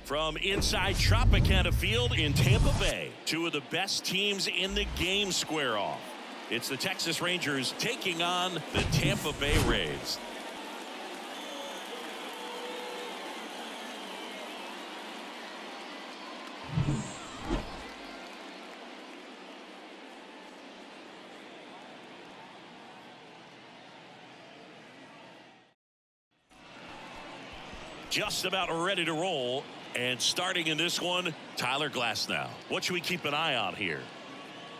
From inside Tropicana Field in Tampa Bay, two of the best teams in the game square off. It's the Texas Rangers taking on the Tampa Bay Rays. Just about ready to roll. And starting in this one, Tyler Glasnow. What should we keep an eye on here?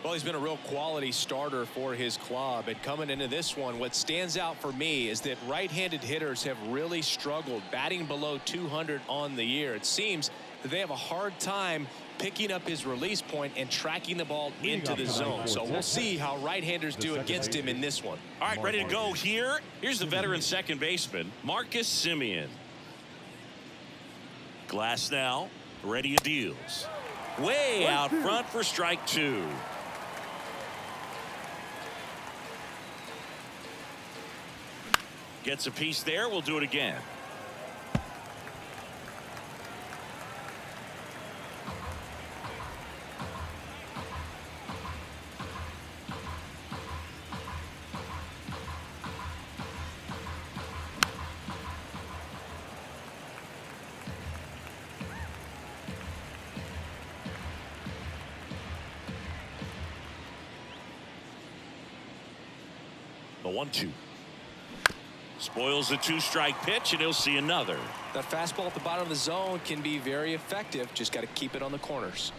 Well, he's been a real quality starter for his club. And coming into this one, what stands out for me is that right-handed hitters have really struggled, batting below 200 on the year. It seems that they have a hard time picking up his release point and tracking the ball into the zone. So we'll see how right-handers do against him in this one. All right, ready to go here. Here's the veteran second baseman, Marcus Semien. Glasnow, ready and deals. Way out front for strike two. Gets a piece there. We'll do it again. The 1-2. Spoils the two-strike pitch, and he'll see another. That fastball at the bottom of the zone can be very effective. Just got to keep it on the corners.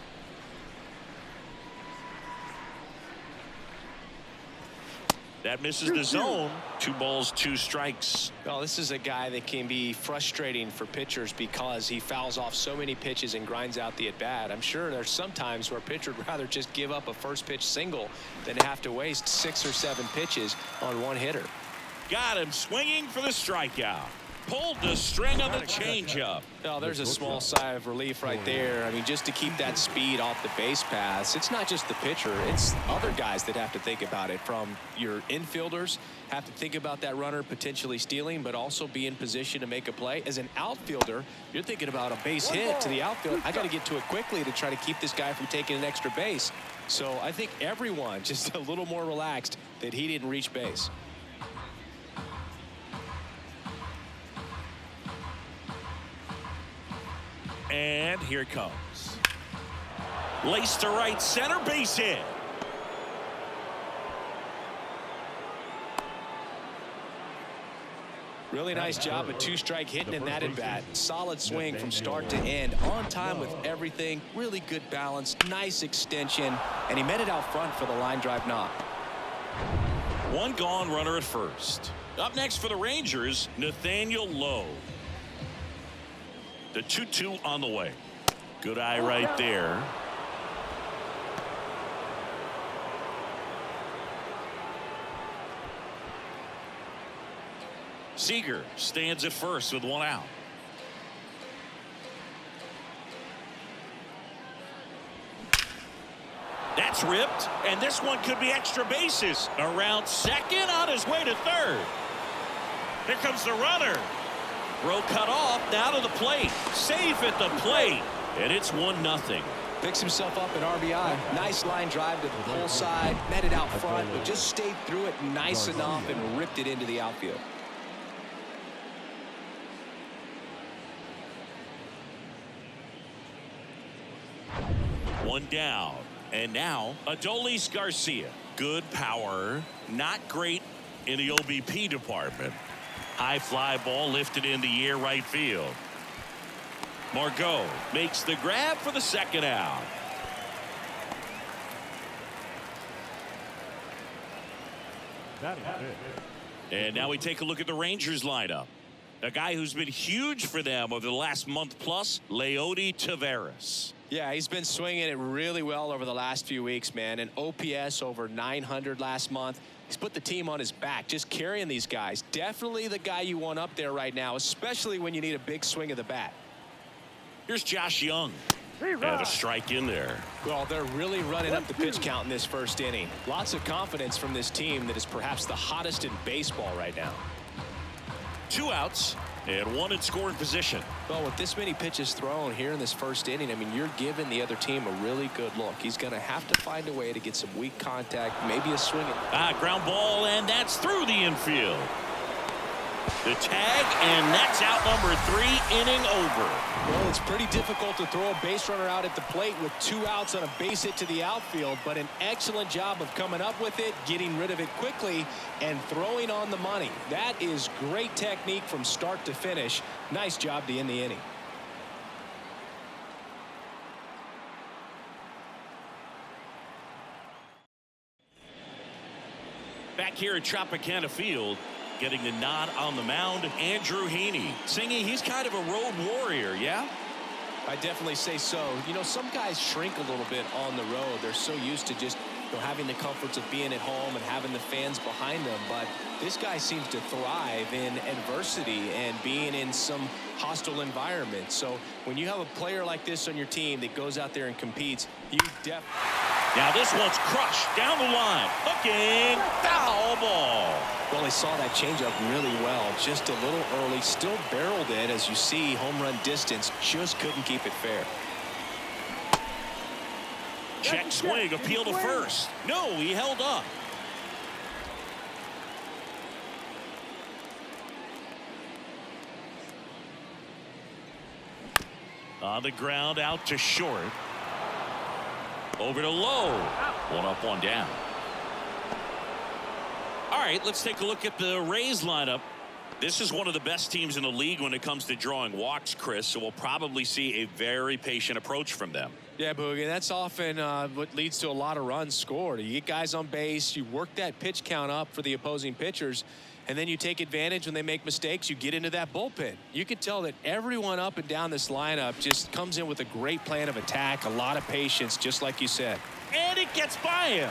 That misses the zone. 2 balls, 2 strikes. Well, this is a guy that can be frustrating for pitchers because he fouls off so many pitches and grinds out the at-bat. I'm sure there's some times where a pitcher would rather just give up a first pitch single than have to waste 6 or 7 pitches on one hitter. Got him swinging for the strikeout. Pulled the string on the changeup. Oh, there's a small sigh of relief right there. I mean, just to keep that speed off the base paths. It's not just the pitcher. It's other guys that have to think about it. From your infielders have to think about that runner potentially stealing, but also be in position to make a play. As an outfielder, you're thinking about a base hit to the outfield. I got to get to it quickly to try to keep this guy from taking an extra base. So I think everyone just a little more relaxed that he didn't reach base. And here it comes. Laced to right center, base hit. Really nice job of 2-strike hitting in that at bat. Solid swing from start to end. On time with everything. Really good balance. Nice extension. And he met it out front for the line drive knock. 1 gone, runner at first. Up next for the Rangers, Nathaniel Lowe. The 2-2 on the way. Good eye right there. Seager stands at first with 1 out. That's ripped, and this one could be extra bases. Around second, on his way to third. Here comes the runner. Throw cut off, now to the plate. Safe at the plate, and it's 1-0. Picks himself up at RBI. Nice line drive to the pull side. Met it out front, but just stayed through it nice enough and ripped it into the outfield. One down, and now Adolis Garcia. Good power, not great in the OBP department. High fly ball lifted in the air right field. Margot makes the grab for the second out. And now we take a look at the Rangers lineup. A guy who's been huge for them over the last month plus, Leody Taveras. Yeah, he's been swinging it really well over the last few weeks, man. An OPS over 900 last month. He's put the team on his back, just carrying these guys. Definitely the guy you want up there right now, especially when you need a big swing of the bat. Here's Josh Young. And a strike in there. Well, they're really running up the pitch count in this first inning. Lots of confidence from this team that is perhaps the hottest in baseball right now. 2 outs. And one in scoring position. Well, with this many pitches thrown here in this first inning, I mean, you're giving the other team a really good look. He's going to have to find a way to get some weak contact, maybe a swing. Ground ball, and that's through the infield. The tag, and that's out number 3, inning over. Well, it's pretty difficult to throw a base runner out at the plate with 2 outs on a base hit to the outfield, but an excellent job of coming up with it, getting rid of it quickly, and throwing on the money. That is great technique from start to finish. Nice job to end the inning. Back here at Tropicana Field, getting the nod on the mound, Andrew Heaney. Singy, he's kind of a road warrior, yeah? I definitely say so. You know, some guys shrink a little bit on the road. They're so used to just, you know, having the comforts of being at home and having the fans behind them. But this guy seems to thrive in adversity and being in some hostile environment. So when you have a player like this on your team that goes out there and competes, you definitely... Now this one's crushed down the line. Hooking, foul ball. Well, he saw that changeup really well. Just a little early, still barreled it. As you see, home run distance, just couldn't keep it fair. Check swing, appeal to first. No, he held up. On the ground, out to short. Over to low. One up, one down. All right, let's take a look at the Rays lineup. This is one of the best teams in the league when it comes to drawing walks, Chris, so we'll probably see a very patient approach from them. Yeah, Boogie, that's often what leads to a lot of runs scored. You get guys on base, you work that pitch count up for the opposing pitchers, and then you take advantage when they make mistakes. You get into that bullpen. You can tell that everyone up and down this lineup just comes in with a great plan of attack, a lot of patience, just like you said. And it gets by him.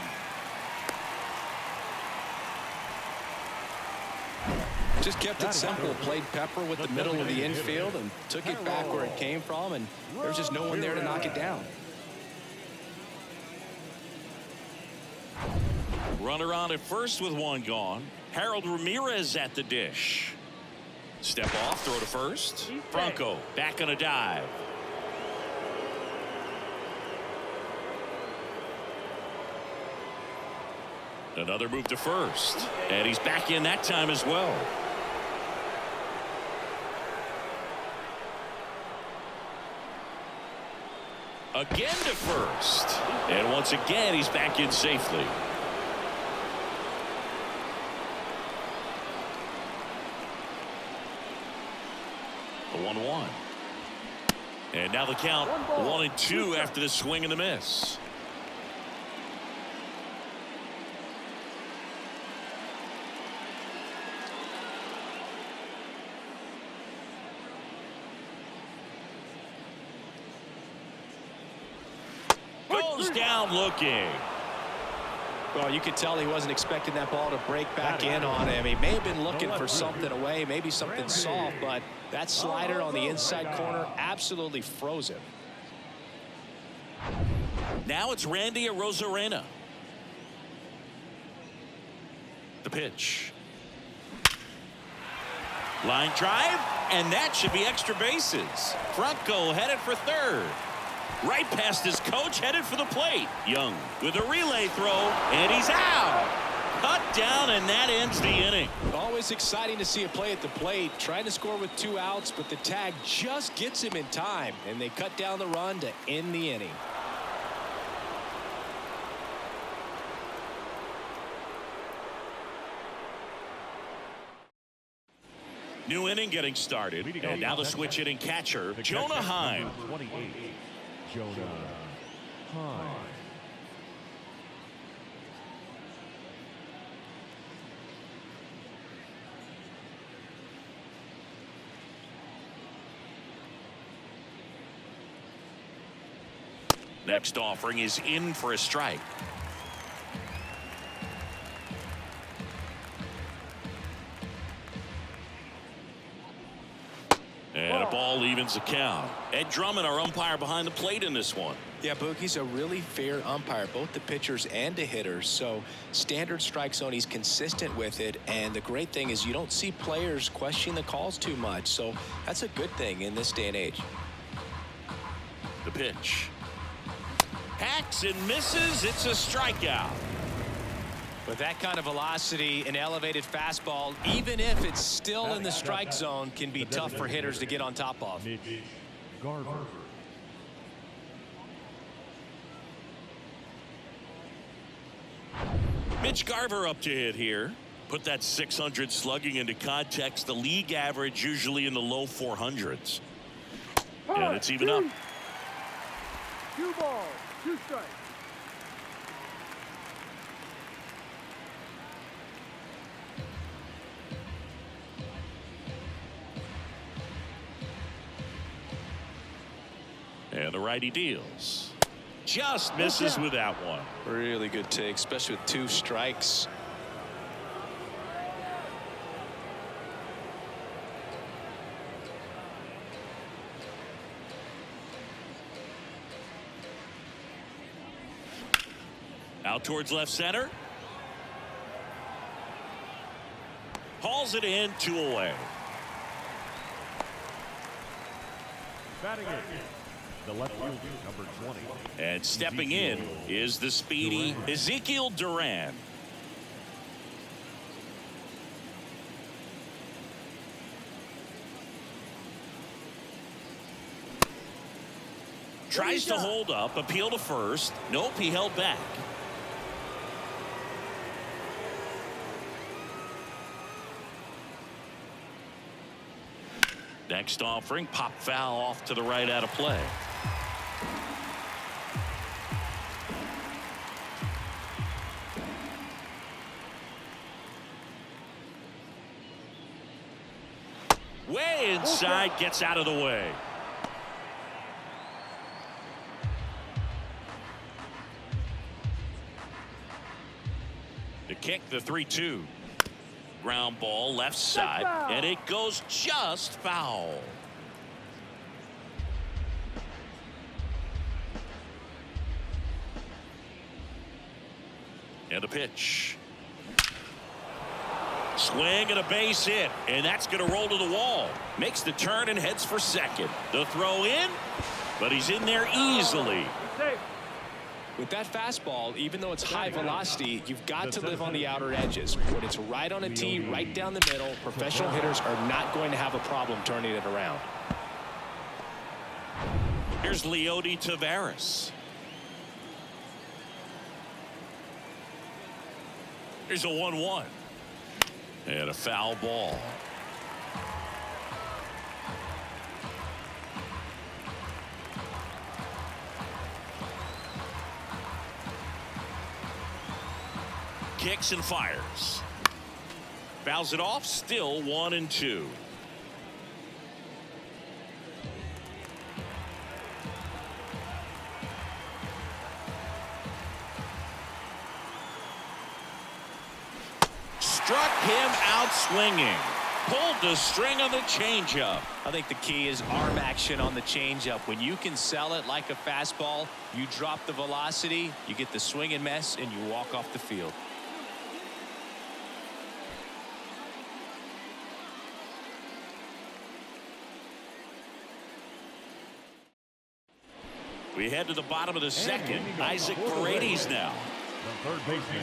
Just kept it simple, played pepper with the middle of the infield and took it back where it came from, and there's just no one there to knock it down. Runner on at first with one gone. Harold Ramirez at the dish. Step off, throw to first. Franco back on a dive. Another move to first. And he's back in that time as well. Again to first. And once again, he's back in safely. The 1-1. And now the count 1-2 after the swing and the miss. Goes down looking. Well, you could tell he wasn't expecting that ball to break back in on him. He may have been looking for something away, maybe something soft, but that slider on the inside corner absolutely froze him. Now it's Randy Arozarena. The pitch. Line drive, and that should be extra bases. Franco headed for third. Right past his coach, headed for the plate. Young with a relay throw, and he's out. Cut down, and that ends the inning. Always exciting to see a play at the plate, trying to score with 2 outs, but the tag just gets him in time, and they cut down the run to end the inning. New inning getting started, and now the switch hitting catcher, Jonah Heim. 28, Jonah Heim. Next offering is in for a strike. And a ball evens the count. Ed Drummond, our umpire behind the plate in this one. Yeah, Boog, he's a really fair umpire, both the pitchers and the hitters. So standard strike zone, he's consistent with it. And the great thing is you don't see players questioning the calls too much. So that's a good thing in this day and age. The pitch. Hacks and misses. It's a strikeout. With that kind of velocity, an elevated fastball, even if it's still in the strike zone, can be tough for hitters to get on top of. Garver. Mitch Garver up to hit here. Put that 600 slugging into context. The league average usually in the low 400s. And it's even up. 2 balls, 2 strikes. And the righty deals. Just misses with that one. Really good take, especially with 2 strikes. Out towards left center. Hauls it in, 2 away. Batting it. The left fielder, number 20. And stepping in is the speedy Ezekiel Duran. Tries to hold up, appeal to first. Nope, he held back. Next offering, pop foul off to the right out of play. Way inside, gets out of the way. The kick, the 3-2. Ground ball left side, and it goes just foul. And a pitch. Swing and a base hit, and that's going to roll to the wall. Makes the turn and heads for second. The throw in, but he's in there easily. With that fastball, even though it's high velocity, you've got to live on the outer edges. When it's right on a tee, right down the middle, professional hitters are not going to have a problem turning it around. Here's Leody Taveras. Here's a 1-1. And a foul ball. Kicks and fires. Fouls it off, still 1-2. Struck him out swinging. Pulled the string on the changeup. I think the key is arm action on the changeup. When you can sell it like a fastball, you drop the velocity, you get the swing and miss, and you walk off the field. We head to the bottom of the second. Isaac Paredes now. The third baseman.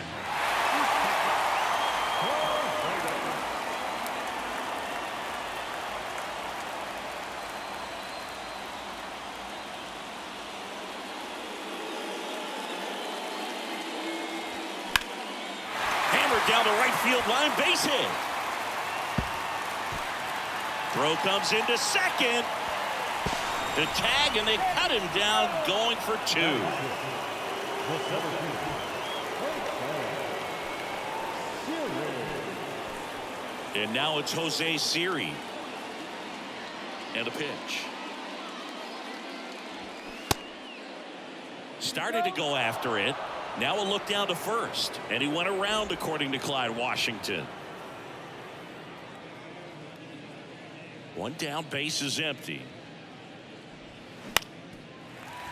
Hammered down the right field line, base hit. Throw comes into second. The tag, and they cut him down, going for 2. And now it's Jose Siri. And a pitch. Started to go after it. Now a look down to first. And he went around, according to Clyde Washington. One down, base is empty.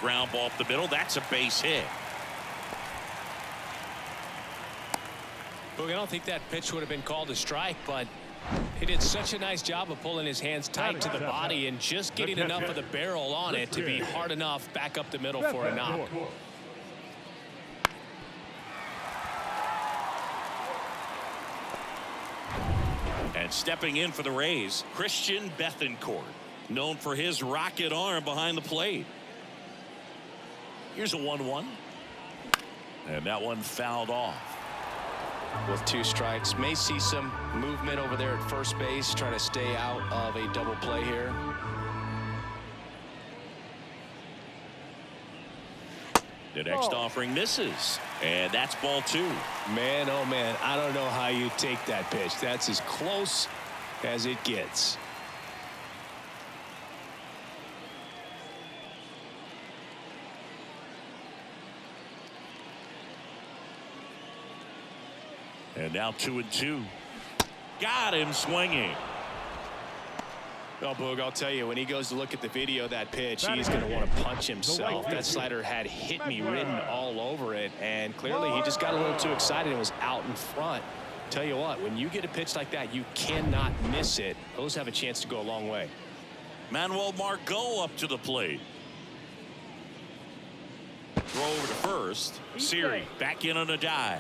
Ground ball up the middle. That's a base hit. Look, I don't think that pitch would have been called a strike, but he did such a nice job of pulling his hands tight to the body and just getting enough of the barrel on it to be hard enough back up the middle for a knock. And stepping in for the Rays, Christian Bethancourt, known for his rocket arm behind the plate. Here's a 1-1. And that one fouled off. With 2 strikes, may see some movement over there at first base, trying to stay out of a double play here. The next offering misses, and that's ball 2. Man, oh man, I don't know how you take that pitch. That's as close as it gets. And now 2-2. Got him swinging. Oh, Boog, I'll tell you, when he goes to look at the video of that pitch, he's going to want to punch himself. That slider had hit me written all over it, and clearly he just got a little too excited and was out in front. Tell you what, when you get a pitch like that, you cannot miss it. Those have a chance to go a long way. Manuel Margot up to the plate. Throw over to first. Siri back in on a dive.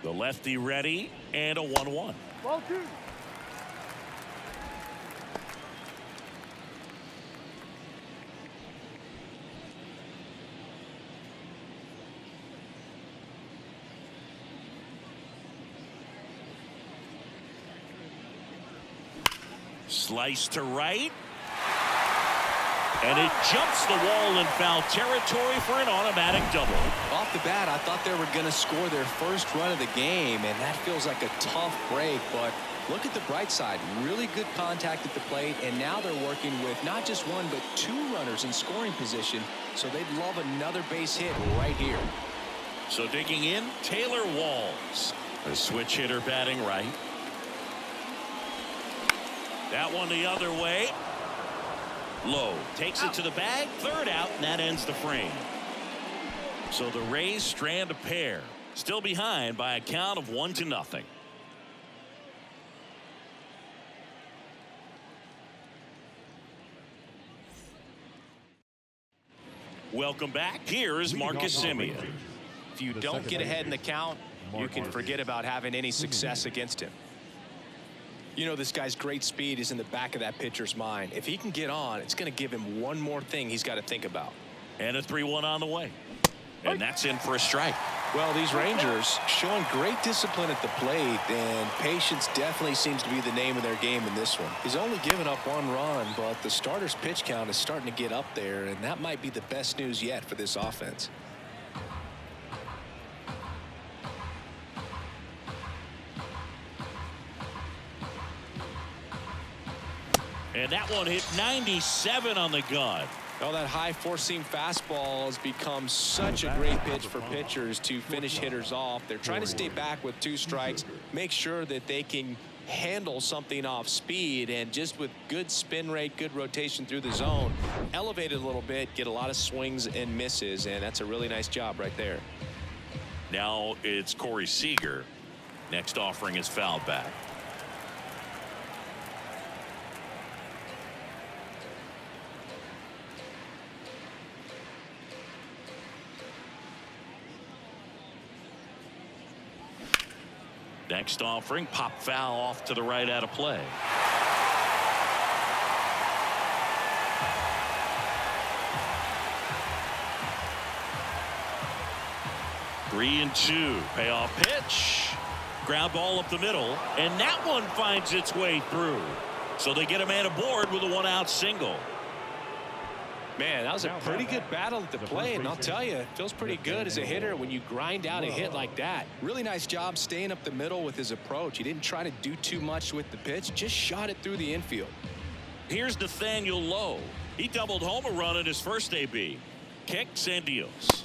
The lefty ready, and a 1-1. Ball 2. Slice to right. And it jumps the wall in foul territory for an automatic double. Off the bat, I thought they were going to score their first run of the game, and that feels like a tough break. But look at the bright side. Really good contact at the plate, and now they're working with not just 1 but 2 runners in scoring position, so they'd love another base hit right here. So digging in, Taylor Walls, a switch hitter batting right. That one the other way. Low takes it to the bag, third out, and that ends the frame. So the Rays strand a pair, still behind by a count of 1-0. Welcome back. Here's Marcus Semien. If you don't get ahead in the count, you can forget about having any success against him. You know, this guy's great speed is in the back of that pitcher's mind. If he can get on, it's going to give him one more thing he's got to think about. And a 3-1 on the way. And that's in for a strike. Well, these Rangers showing great discipline at the plate, and patience definitely seems to be the name of their game in this one. He's only given up 1 run, but the starter's pitch count is starting to get up there, and that might be the best news yet for this offense. And that one hit 97 on the gun. Oh, that high four-seam fastball has become such a great pitch for pitchers to finish hitters off. They're trying to stay back with 2 strikes, make sure that they can handle something off speed, and just with good spin rate, good rotation through the zone, elevate it a little bit, get a lot of swings and misses, and that's a really nice job right there. Now it's Corey Seager. Next offering is fouled back. Next offering, pop foul off to the right out of play. Three and 2. Payoff pitch. Ground ball up the middle. And that one finds its way through. So they get a man aboard with a 1-out single. Man, that was a pretty good battle at the plate, and I'll tell you, it feels pretty good as a hitter when you grind out a hit like that. Really nice job staying up the middle with his approach. He didn't try to do too much with the pitch, just shot it through the infield. Here's Nathaniel Lowe. He doubled home a run in his first AB. Kicks and deals.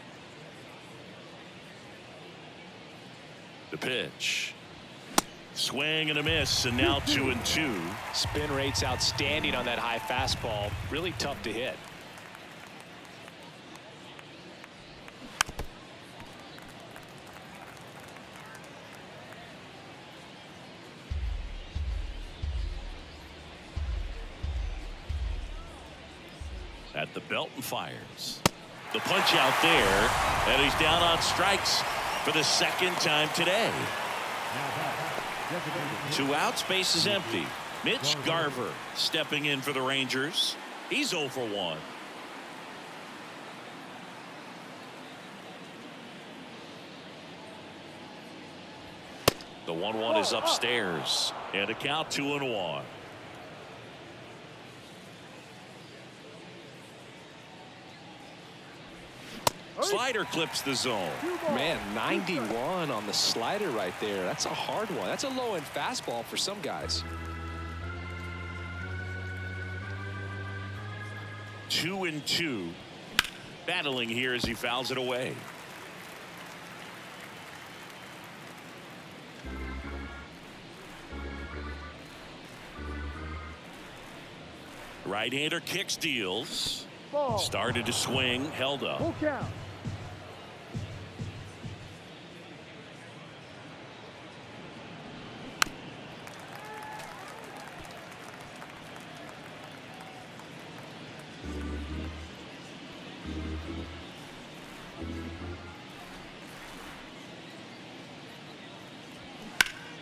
The pitch. Swing and a miss, and now 2-2. Spin rate's outstanding on that high fastball. Really tough to hit. At the belt and fires. The punch out there, and he's down on strikes for the second time today. 2 outs, base is empty. Mitch Garver stepping in for the Rangers. He's 0 for 1. The 1-1 is upstairs, and a count 2-1. Slider clips the zone. Man, 91 on the slider right there. That's a hard one. That's a low-end fastball for some guys. 2-2. Battling here as he fouls it away. Right-hander kicks, deals. Ball. Started to swing, held up. Full count.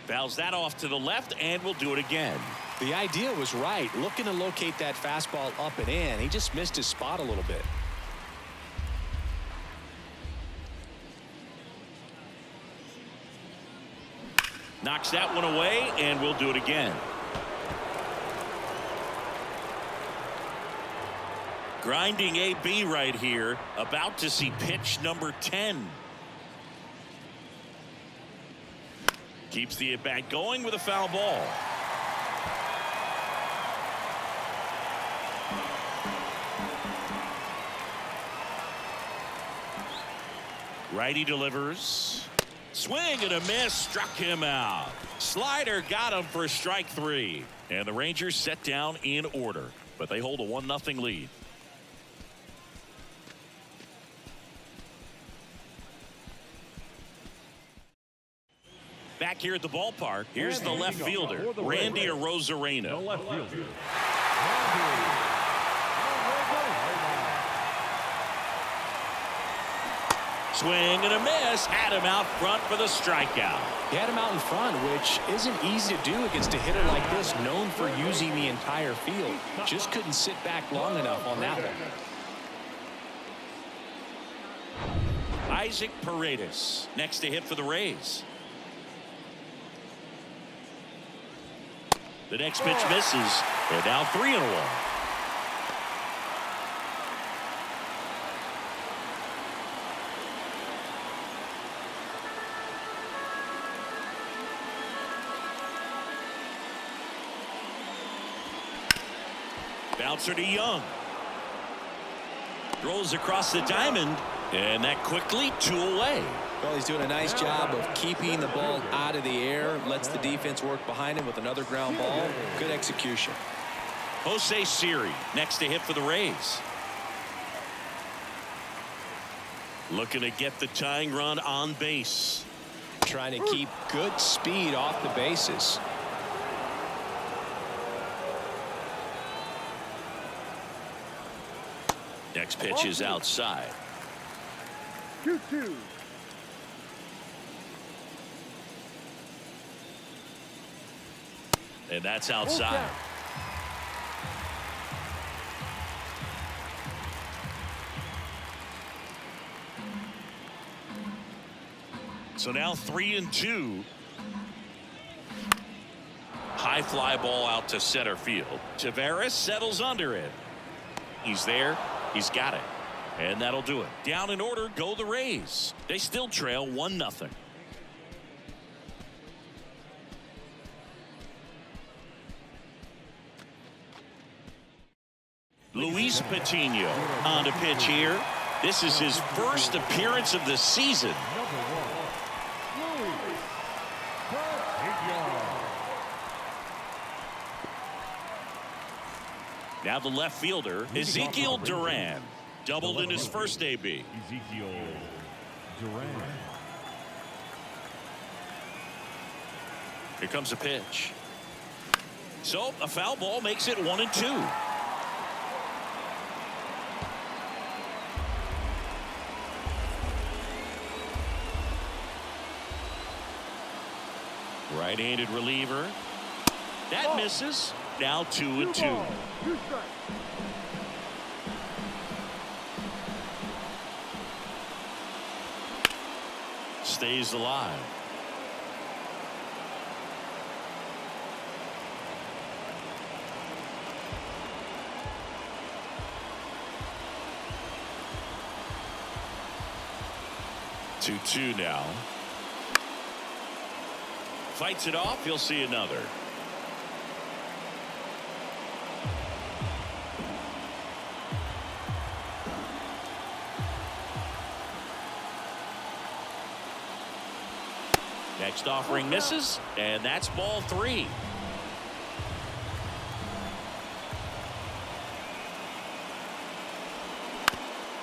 Fouls that off to the left, and will do it again. The idea was right. Looking to locate that fastball up and in. He just missed his spot a little bit. Knocks that one away, and we'll do it again. Grinding AB right here, about to see pitch number 10. Keeps the at-bat going with a foul ball. Righty delivers. Swing and a miss, struck him out. Slider got him for strike 3. And the Rangers set down in order, but they hold a 1-0 lead. Back here at the ballpark, here's the left fielder, Randy Arozarena. The left fielder. Swing and a miss, had him out front for the strikeout. He had him out in front, which isn't easy to do against a hitter like this, known for using the entire field. Just couldn't sit back long enough on that one. Isaac Paredes next to hit for the Rays. The next pitch misses. They're down 3-1. Bouncer to Young. Throws across the diamond, and that quickly 2 away. Well, he's doing a nice job of keeping the ball out of the air. Lets the defense work behind him with another ground ball. Good execution. Jose Siri next to hit for the Rays. Looking to get the tying run on base. Trying to keep good speed off the bases. Next pitch is outside. 2-2. And that's outside. So now 3-2. High fly ball out to center field. Tavares settles under it. He's there. He's got it. And that'll do it. Down in order go the Rays. They still trail 1-0. Luis Patino on to pitch here. This is his first appearance of the season. Now the left fielder, Ezekiel Duran, doubled in his first AB. Ezekiel Duran. Here comes a pitch. So a foul ball makes it 1-2. Right-handed reliever. That misses. Now 2-2. 2 strikes. Stays alive. Two now. Fights it off. He'll see another. Next offering misses, and that's ball 3.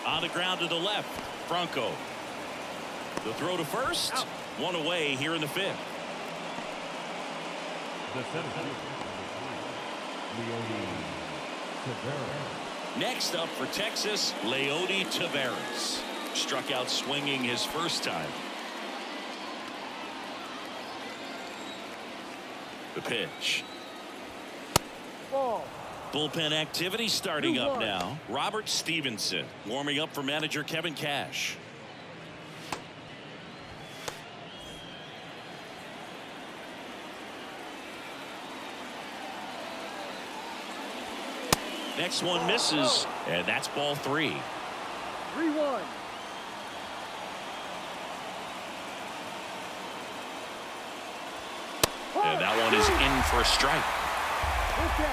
On the ground to the left, Franco. The throw to first. Out. 1 away here in the 5th. The center fielder, Leody Taveras. Next up for Texas, Leody Taveras. Struck out swinging his first time. The pitch. Ball. Bullpen activity starting up now. Robert Stevenson warming up for manager Kevin Cash. Next one misses, and that's ball 3. 3-1. And that one is in for a strike. Okay.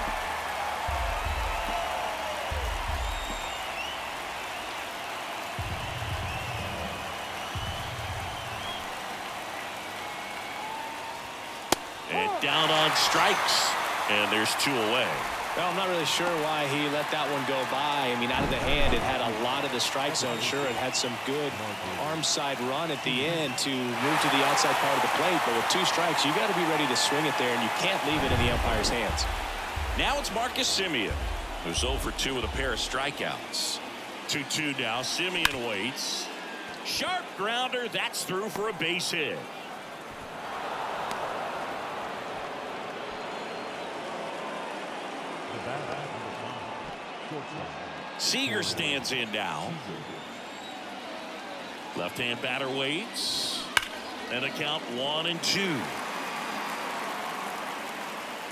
And down on strikes, and there's 2 away. Well, I'm not really sure why he let that one go by. I mean, out of the hand, it had a lot of the strike zone. Sure, it had some good arm side run at the end to move to the outside part of the plate. But with 2 strikes, you got to be ready to swing it there, and you can't leave it in the umpire's hands. Now it's Marcus Semien, who's 0 for 2 with a pair of strikeouts. 2-2 now. Semien waits. Sharp grounder. That's through for a base hit. Seager stands in now. Left-hand batter waits. And the count 1-2.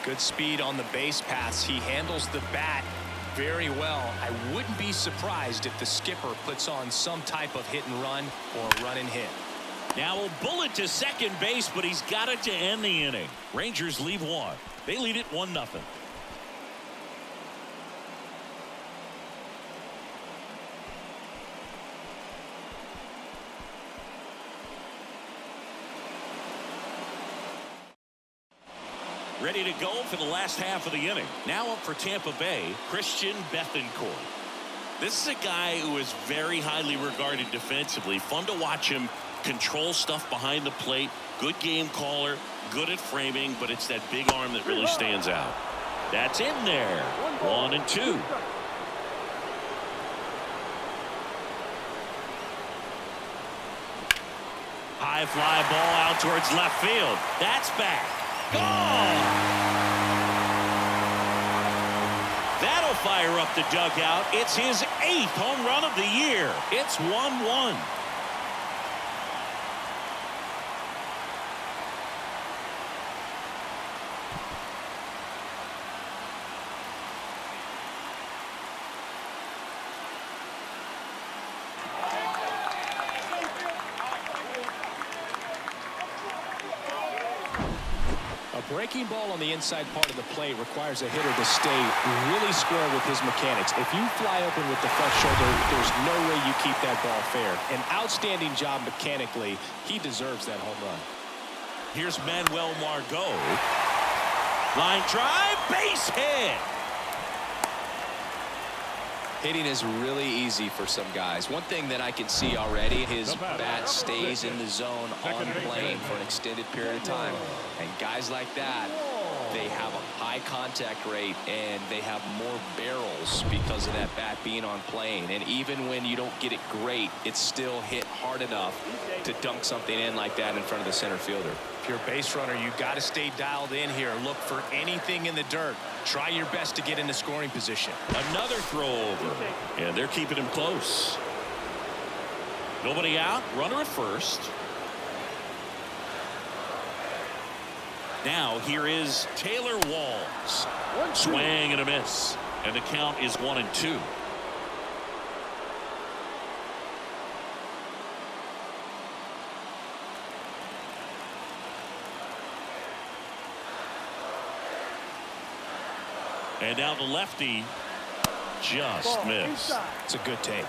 Good speed on the base paths. He handles the bat very well. I wouldn't be surprised if the skipper puts on some type of hit and run or run and hit. Now a bullet to second base, but he's got it to end the inning. Rangers leave 1. They lead it 1-0. Ready to go for the last half of the inning. Now up for Tampa Bay, Christian Bethancourt. This is a guy who is very highly regarded defensively. Fun to watch him control stuff behind the plate. Good game caller, good at framing, but it's that big arm that really stands out. That's in there. 1-2. High fly ball out towards left field. That's back. Gone. That'll fire up the dugout. It's his 8th home run of the year. It's 1-1. Breaking ball on the inside part of the plate requires a hitter to stay really square with his mechanics. If you fly open with the front shoulder, there's no way you keep that ball fair. An outstanding job mechanically. He deserves that home run. Here's Manuel Margot. Line drive, base hit. Hitting is really easy for some guys. One thing that I can see already, his bat stays in the zone on plane for an extended period of time. And guys like that, they have a high contact rate and they have more barrels because of that bat being on plane. And even when you don't get it great, it's still hit hard enough to dunk something in like that in front of the center fielder. If you're a base runner, you got to stay dialed in here. Look for anything in the dirt. Try your best to get into scoring position. Another throw over, and they're keeping him close. Nobody out, runner at first. Now here is Taylor Walls. Swing and a miss, and the count is 1-2. And now the lefty just missed. It's a good take.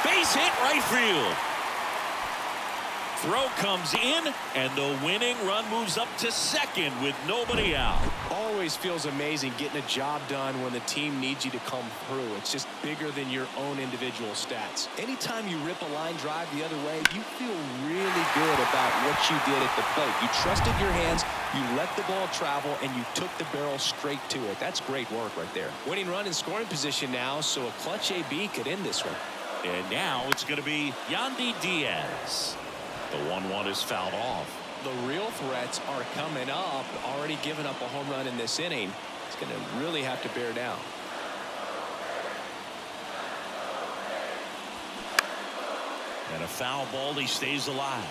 Base hit right field. Throw comes in, and the winning run moves up to second with nobody out. Always feels amazing getting a job done when the team needs you to come through. It's just bigger than your own individual stats. Anytime you rip a line drive the other way, you feel really good about what you did at the plate. You trusted your hands, you let the ball travel, and you took the barrel straight to it. That's great work right there. Winning run in scoring position now, so a clutch AB could end this one. And now it's going to be Yandy Diaz. The 1-1 is fouled off. The real threats are coming up. Already given up a home run in this inning. It's going to really have to bear down. And a foul ball, he stays alive.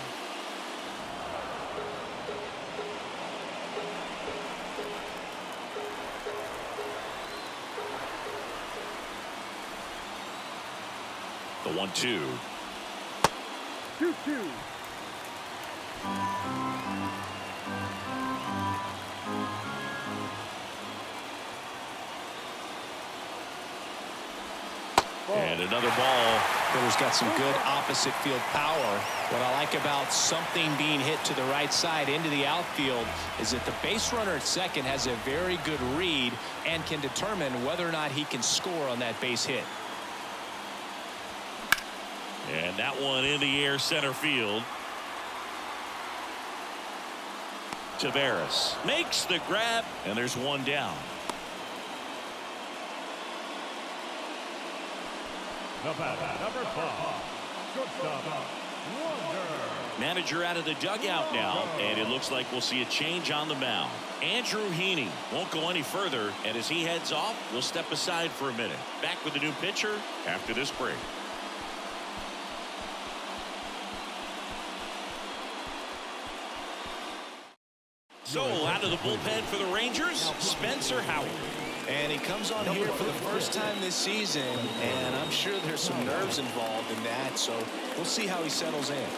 The 1-2. 2-2. And another ball. Hitter's got some good opposite field power. What I like about something being hit to the right side into the outfield is that the base runner at second has a very good read and can determine whether or not he can score on that base hit. And that one in the air center field. Tavares makes the grab, and there's one down. The batter, number 5, shortstop, Wonder. Manager out of the dugout now, and it looks like we'll see a change on the mound. Andrew Heaney won't go any further, and as he heads off, we'll step aside for a minute. Back with the new pitcher after this break. So out of the bullpen for the Rangers, Spencer Howard. And he comes on here for the first time this season, and I'm sure there's some nerves involved in that, so we'll see how he settles in.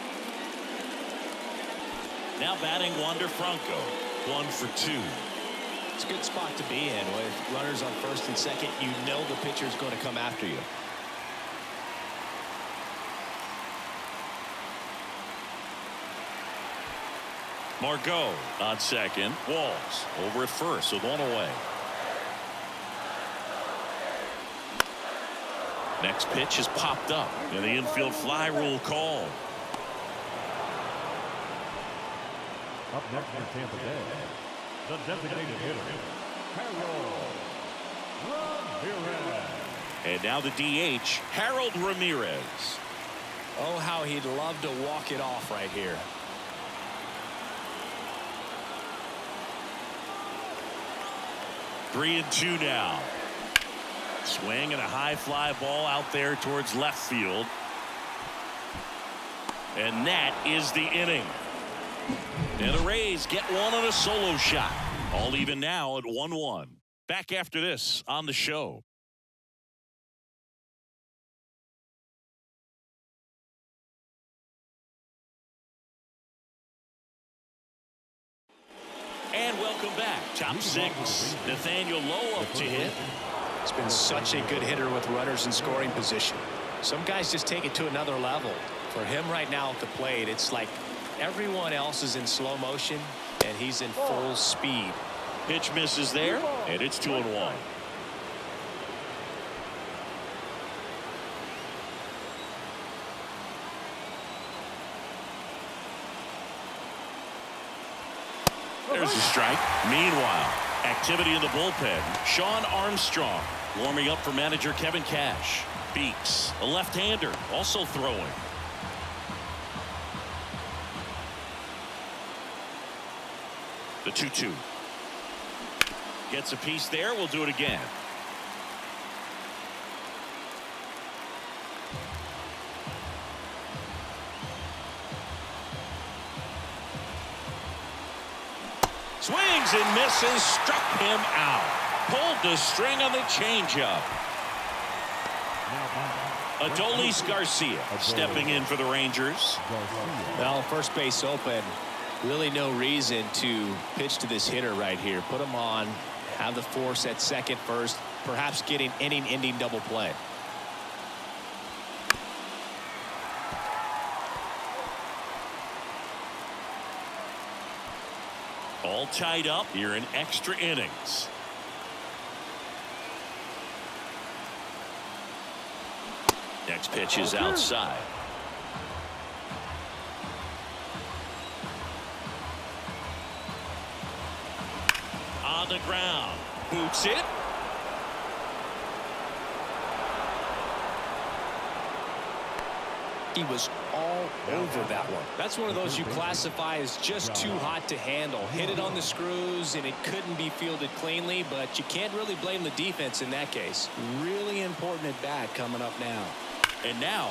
Now batting Wander Franco, 1 for 2. It's a good spot to be in. With runners on first and second, you know the pitcher's going to come after you. Margot on second. Walls over at first with one away. Next pitch is popped up, and the infield fly rule called. Up next for Tampa Bay, the designated hitter, Harold Ramirez. And now the DH, Harold Ramirez. Oh, how he'd love to walk it off right here. Three and two now. Swing and a high fly ball out there towards left field. And that is the inning. And the Rays get one on a solo shot. All even now at 1-1. Back after this on the show. And welcome back. Top six. Nathaniel Lowe up to hit. He's been such a good hitter with runners in scoring position. Some guys just take it to another level. For him right now at the plate, it's like everyone else is in slow motion And he's in full speed. Pitch misses there, and it's 2-1. There's a strike. Meanwhile, activity in the bullpen. Sean Armstrong warming up for manager Kevin Cash. Beeks, a left-hander, also throwing. The 2-2. Gets a piece there. We'll do it again. Swings and misses. Struck him out. Pulled the string on the changeup. Adolis Garcia stepping in for the Rangers. Well, first base open. Really no reason to pitch to this hitter right here. Put him on. Have the force at second first. Perhaps getting inning-ending double play. All tied up here in extra innings. Next pitch is outside. On the ground. Boots it. He was all over that one. That's one of those you classify as just too hot to handle. Hit it on the screws, and it couldn't be fielded cleanly, but you can't really blame the defense in that case. Really important at bat coming up now. And now,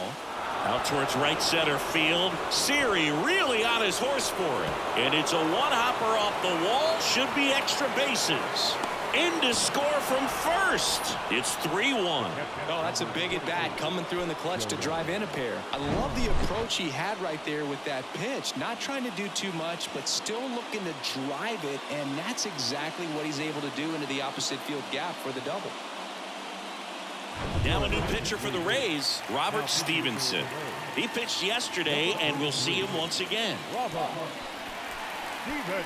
out towards right center field. Siri really on his horse for it. And it's a one-hopper off the wall. Should be extra bases. In to score from first. It's 3-1. Oh, that's a big at bat coming through in the clutch to drive in a pair. I love the approach he had right there with that pitch. Not trying to do too much, but still looking to drive it, and that's exactly what he's able to do into the opposite field gap for the double. Now a new pitcher for the Rays, Robert Stevenson. He pitched yesterday, and we'll see him once again. Robert Stevenson.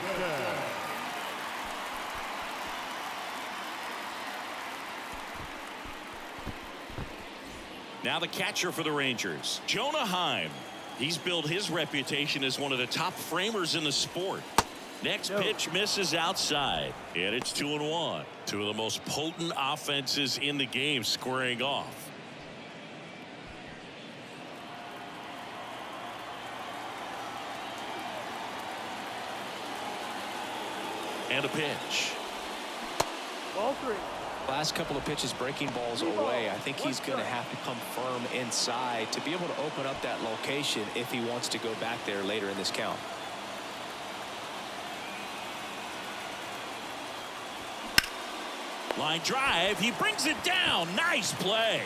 Now the catcher for the Rangers, Jonah Heim. He's built his reputation as one of the top framers in the sport. Next pitch misses outside, and it's 2-1. Two of the most potent offenses in the game squaring off. And a pitch. Ball 3. Last couple of pitches breaking balls away. I think he's going to have to come firm inside to be able to open up that location if he wants to go back there later in this count. Line drive. He brings it down. Nice play.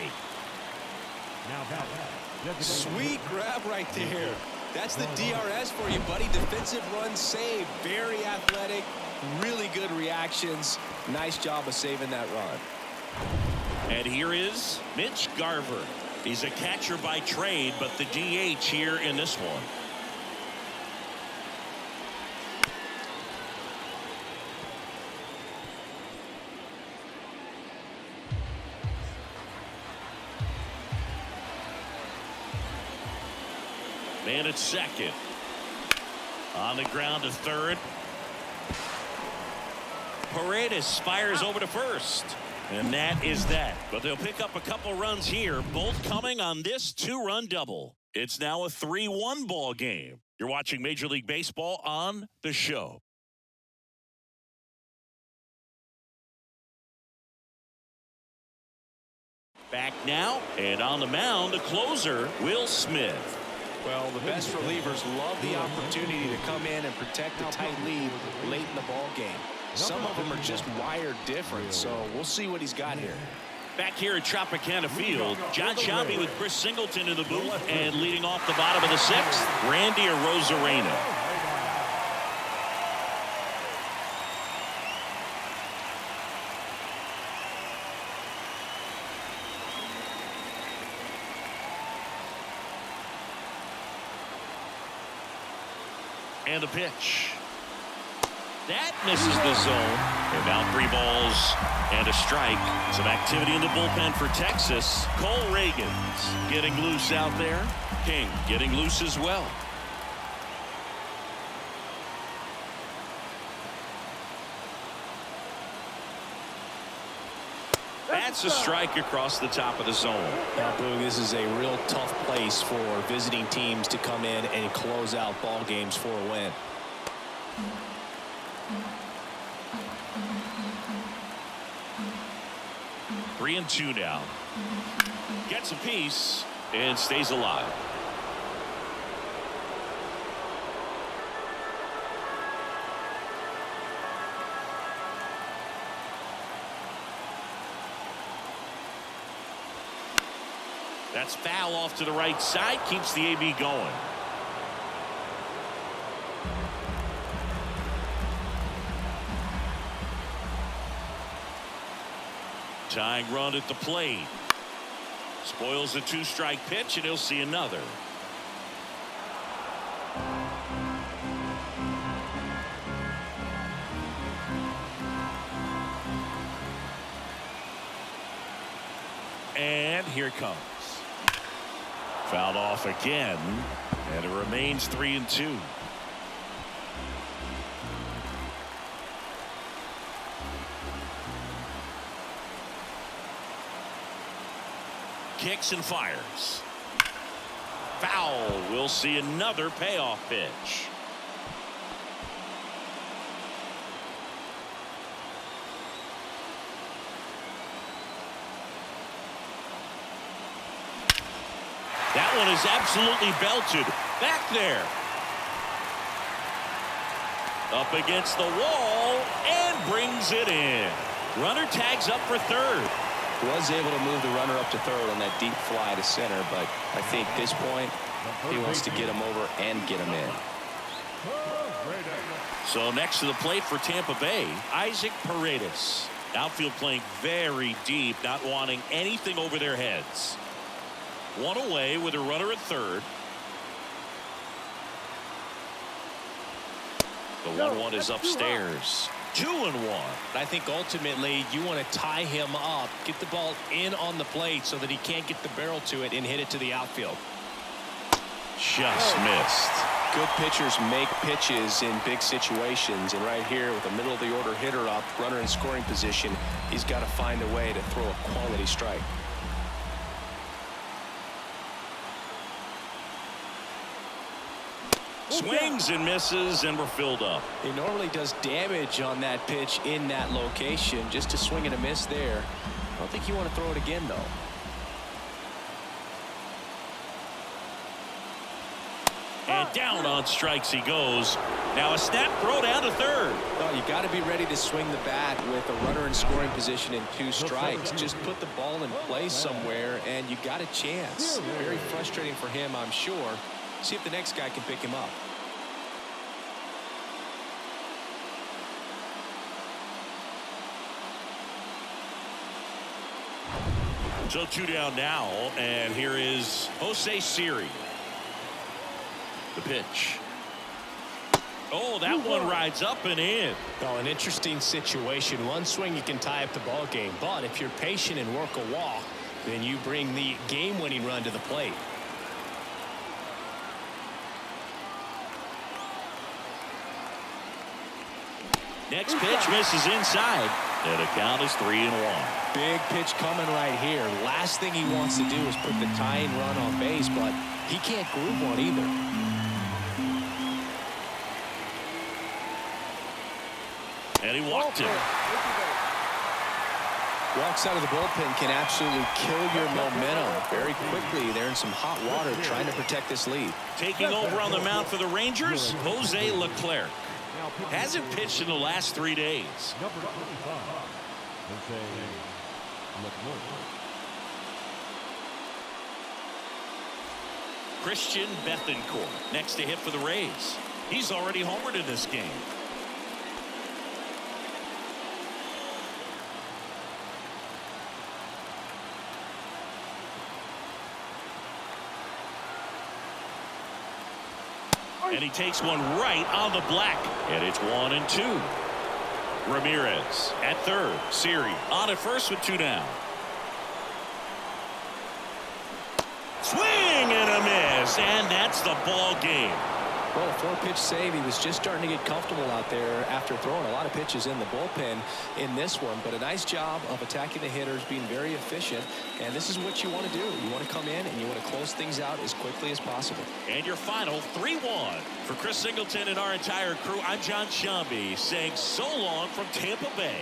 Sweet grab right there. That's the DRS for you, buddy. Defensive run saved. Very athletic. Really good reactions. Nice job of saving that run. And here is Mitch Garver. He's a catcher by trade, but the DH here in this one. Man at second. On the ground to third. Paredes fires over to first. And that is that. But they'll pick up a couple runs here, both coming on this two-run double. It's now a 3-1 ball game. You're watching Major League Baseball on The Show. Back now, and on the mound, the closer, Will Smith. Well, the best relievers love the opportunity to come in and protect a tight lead late in the ball game. Some of them are just wired different, so we'll see what he's got here. Back here at Tropicana Field, John Shelby with Chris Singleton in the booth, and leading off the bottom of the sixth, Randy Arozarena. And the pitch. That misses the zone. And now 3 balls and a strike. Some activity in the bullpen for Texas. Cole Reagans getting loose out there. King getting loose as well. That's a strike across the top of the zone. Now, Boog, this is a real tough place for visiting teams to come in and close out ball games for a win. Three and 2 now. Gets a piece and stays alive. That's foul off to the right side. Keeps the AB going. Tying run at the plate. Spoils the 2-strike pitch, and he'll see another. And here it comes. Fouled off again, and it remains 3 and 2. Kicks and fires. Foul. We'll see another payoff pitch. That one is absolutely belted. Back there. Up against the wall and brings it in. Runner tags up for third. Was able to move the runner up to third on that deep fly to center, but I think at this point he wants to get him over and get him in. So next to the plate for Tampa Bay, Isaac Paredes. Outfield playing very deep, not wanting anything over their heads. One away with a runner at third. The 1-1 is upstairs. 2-1. I think ultimately you want to tie him up, get the ball in on the plate so that he can't get the barrel to it and hit it to the outfield. Just missed. Good pitchers make pitches in big situations, and right here with the middle of the order hitter up, runner in scoring position, he's got to find a way to throw a quality strike. Swings and misses, and we're filled up. He normally does damage on that pitch in that location. Just a swing and a miss there. I don't think you want to throw it again, though. And down on strikes he goes. Now a snap throw down to third. No, you got to be ready to swing the bat with a runner in scoring position and 2 strikes. Just put the ball in play somewhere, and you got a chance. Very frustrating for him, I'm sure. See if the next guy can pick him up. So 2 down now, and here is Jose Siri. The pitch. Oh, that one rides up and in. Oh, an interesting situation. One swing you can tie up the ball game, but if you're patient and work a walk, then you bring the game-winning run to the plate. Next pitch misses inside, and the count is 3-1. Big pitch coming right here. Last thing he wants to do is put the tying run on base, but he can't groove one either. And he walked him. Walks out of the bullpen can absolutely kill your momentum very quickly. They're in some hot water trying to protect this lead. Taking over on the mound for the Rangers, Jose Leclerc. Hasn't pitched in the last 3 days. Number 25, Jose Leclerc. Christian Bethancourt next to hit for the Rays. He's already homered in this game. And he takes one right on the black. And it's 1-2. Ramirez at third. Siri on at first with 2 down. Swing and a miss. And that's the ball game. Well, a 4-pitch save. He was just starting to get comfortable out there after throwing a lot of pitches in the bullpen in this one. But a nice job of attacking the hitters, being very efficient. And this is what you want to do. You want to come in and you want to close things out as quickly as possible. And your final 3-1. For Chris Singleton and our entire crew, I'm John Shambi saying so long from Tampa Bay.